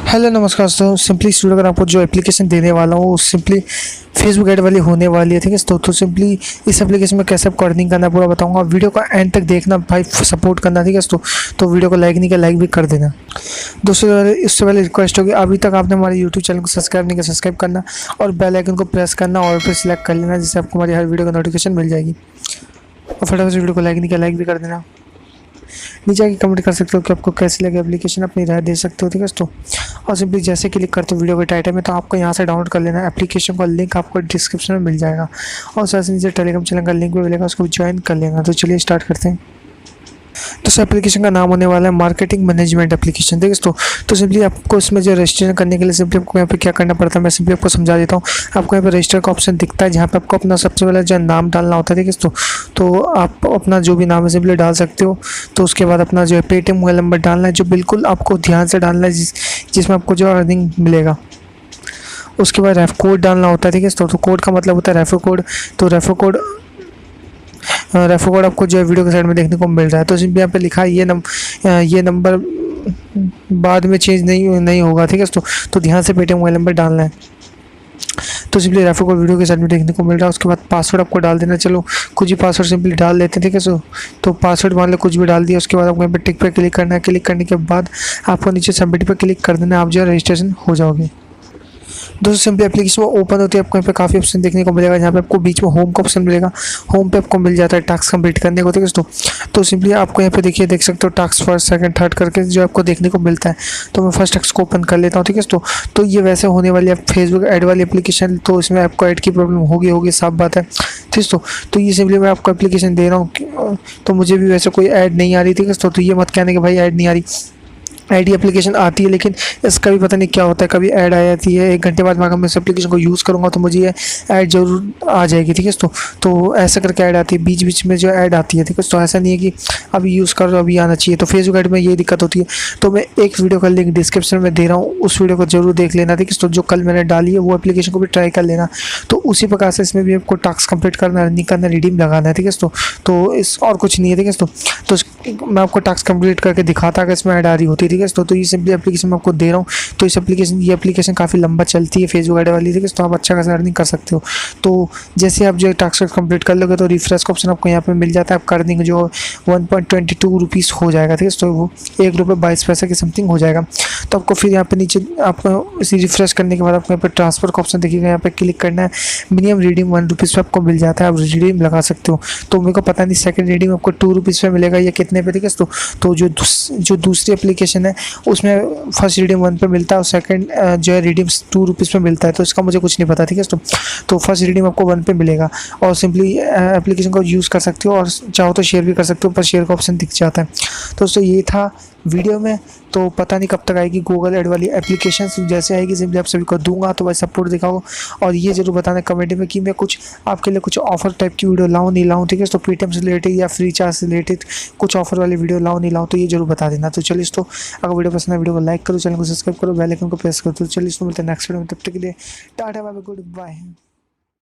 Hello नमस्कार दोस्तों। Simply studio अगर आपको जो एप्लीकेशन देने वाला हूँ वो सिंपली फेसबुक ऐड वाली होने वाली है, ठीक है। तो सिंपली इस एप्लीकेशन में कैसे आपको अर्निंग करना है पूरा बताऊंगा। वीडियो को एंड तक देखना भाई, सपोर्ट करना, ठीक है। तो वीडियो को लाइक नहीं किया लाइक भी कर देना दोस्तों। इससे पहले रिक्वेस्ट होगी, अभी तक आपने हमारे यूट्यूब चैनल को सब्सक्राइब नहीं किया सब्सक्राइब करना और बेल आइकन को प्रेस करना और फिर सिलेक्ट कर लेना, जिससे आपको हमारी हर वीडियो का नोटिफिकेशन मिल जाएगी। और फटाफट से वीडियो को लाइक नहीं किया लाइक भी कर देना। नीचे आके कमेंट कर सकते हो कि आपको कैसी लगे एप्लीकेशन, अपनी राय दे सकते हो, ठीक है दोस्तों। और सिंपली जैसे क्लिक करते हो वीडियो के टाइटल में, तो आपको यहाँ से डाउनलोड कर लेना है एप्लीकेशन का लिंक, आपको डिस्क्रिप्शन में मिल जाएगा। और साथ ही नीचे टेलीग्राम चैनल का लिंक भी मिलेगा, उसको ज्वाइन कर लेना। तो चलिए स्टार्ट करते हैं। तो इस एप्लीकेशन का नाम होने वाला है मार्केटिंग मैनेजमेंट एप्लीकेशन, ठीक है। तो सिंपली आपको इसमें जो रजिस्ट्रेशन करने के लिए सिंपली आपको यहाँ पे क्या करना पड़ता है, मैं सिंपली आपको समझा देता हूँ। आपको यहाँ पे रजिस्टर का ऑप्शन दिखता है, जहाँ पे आपको अपना सबसे पहले जो नाम डालना होता है, ठीक है। तो आप अपना जो भी नाम है सिंपली डाल सकते हो। तो उसके बाद अपना जो है पेटीएम मोबाइल नंबर डालना है, जो बिल्कुल आपको ध्यान से डालना है, जिसमें आपको जो अर्निंग मिलेगा। उसके बाद रेफर कोड डालना होता है, ठीक है। तो कोड का मतलब होता है रेफर कोड। तो रेफर कोड आपको जो है वीडियो के साइड में देखने को मिल रहा है। तो सिंपली यहाँ पे लिखा है ये नंबर बाद में चेंज नहीं होगा, ठीक है। तो ध्यान से पेटीएम मोबाइल नंबर डालना है। तो सिंपली रेफर कोड वीडियो के साइड में देखने को मिल रहा है। उसके बाद पासवर्ड आपको डाल देना। चलो कुछ भी पासवर्ड सिंपली डाल लेते हैं, ठीक है। तो पासवर्ड मान लो कुछ भी डाल दिया। उसके बाद आपको यहाँ पे टिक पे क्लिक करना है। क्लिक करने के बाद आपको नीचे सबमिट पे क्लिक कर देना है, आप जो है रजिस्ट्रेशन हो जाओगे। दोस्तों सिंपली एप्लीकेशन ओपन होती है, आपको यहाँ पे काफ़ी ऑप्शन देखने को मिलेगा। यहाँ पे आपको बीच में होम का ऑप्शन मिलेगा, होम पे आपको मिल जाता है टास्क कंप्लीट करने को, ठीक है। तो सिंपली आपको यहाँ पे देखिए देख सकते हो टास्क फर्स्ट सेकंड थर्ड करके जो आपको देखने को मिलता है। तो मैं फर्स्ट टास्क को ओपन कर लेता हूँ, ठीक है। तो ये वैसे होने वाली है फेसबुक ऐड वाली एप्लीकेशन। तो इसमें आपको ऐड की प्रॉब्लम होगी साफ बात है, ठीक है। तो ये सिंपली मैं आपको एप्लीकेशन दे रहा हूँ, तो मुझे भी वैसे कोई ऐड नहीं आ रही, ठीक है। तो ये मत कहने कि भाई ऐड नहीं आ रही, आईडी एप्लीकेशन आती है, लेकिन इसका भी पता नहीं क्या होता है, कभी ऐड आ जाती है। 1 घंटे बाद मैं इस एप्लीकेशन को यूज़ करूँगा तो मुझे ये ऐड जरूर आ जाएगी, ठीक है। तो ऐसा करके ऐड आती है, बीच बीच में जो ऐड आती है, ठीक है। तो ऐसा नहीं है कि अभी यूज़ कर रहे हो अभी आना चाहिए। तो फेसबुक ऐड में ये दिक्कत होती है। तो मैं एक वीडियो का लिंक डिस्क्रिप्शन में दे रहा हूँ, उस वीडियो को जरूर देख लेना, ठीक है। तो जो कल मैंने डाली है वो एप्लीकेशन को भी ट्राई कर लेना। तो उसी प्रकार से इसमें भी आपको टास्क कंप्लीट करना, अर्निंग करना, रिडीम लगाना है, ठीक है। तो इस और कुछ नहीं है, ठीक है। तो मैं आपको टास्क कंप्लीट करके दिखाता कि इसमें ऐड आ रही होती है, ठीक है। तो ये सिंपली एप्लीकेशन मैं आपको दे रहा हूँ। तो ये एप्लीकेशन काफ़ी लंबा चलती है फेसबुक ऐड वाली, ठीक है। तो आप अच्छा खासा अर्निंग कर सकते हो। तो जैसे आप जो टास्क कंप्लीट कर लोगे तो रिफ्रेश का ऑप्शन आपको यहाँ पे मिल जाता है। आपका अर्निंग जो 1.22 रुपीज़ हो जाएगा, ठीक है। तो वो 1 रुपये 22 पैसे की समथिंग हो जाएगा। तो आपको फिर यहाँ पे नीचे आपको इसी रिफ्रेश करने के बाद आपको यहाँ पे ट्रांसफर का ऑप्शन देखिएगा, यहाँ पे क्लिक करना है। मिनिमम रिडीम 1 रुपीज़ पे आपको मिल जाता है, आप रिडीम लगा सकते हो। तो मेरे को पता नहीं सेकंड रिडीम आपको 2 रुपीज़ पे मिलेगा या कितने पे, ठीक है। तो जो दूसरी एप्लीकेशन है उसमें फर्स्ट रिडीम 1 पे मिलता है और सेकंड जो है रिडीम 2 रुपीज़ पे मिलता है। तो इसका मुझे कुछ नहीं पता, ठीक है। तो फर्स्ट रिडीम आपको 1 पे मिलेगा और सिंपली एप्लीकेशन को यूज़ कर सकते हो और चाहो तो शेयर भी कर सकते हो, पर शेयर का ऑप्शन दिख जाता है। तो दोस्तों ये था वीडियो में। तो पता नहीं कब तक आएगी गूगल ऐड वाली एप्लीकेशन, जैसे आएगी सिंपली आप सभी को दूंगा। तो भाई सपोर्ट दिखाओ और ये जरूर बताना कमेंट में कि मैं कुछ आपके लिए कुछ ऑफर टाइप की वीडियो लाऊं नहीं लाऊं, ठीक है। तो पेटीएम से रिलेटेड या फ्री चार्ज से रिलेटेड कुछ ऑफर वाली वीडियो लाऊं नहीं लाऊं, तो ये जरूर बता देना। तो चलिए दोस्तों अगर वीडियो पसंद है वीडियो को लाइक करो, चैनल को सब्सक्राइब करो, बेल आइकन को प्रेस करो। तो चलिए दोस्तों मिलते हैं नेक्स्ट वीडियो में, तब तक के लिए tata bye bye good bye.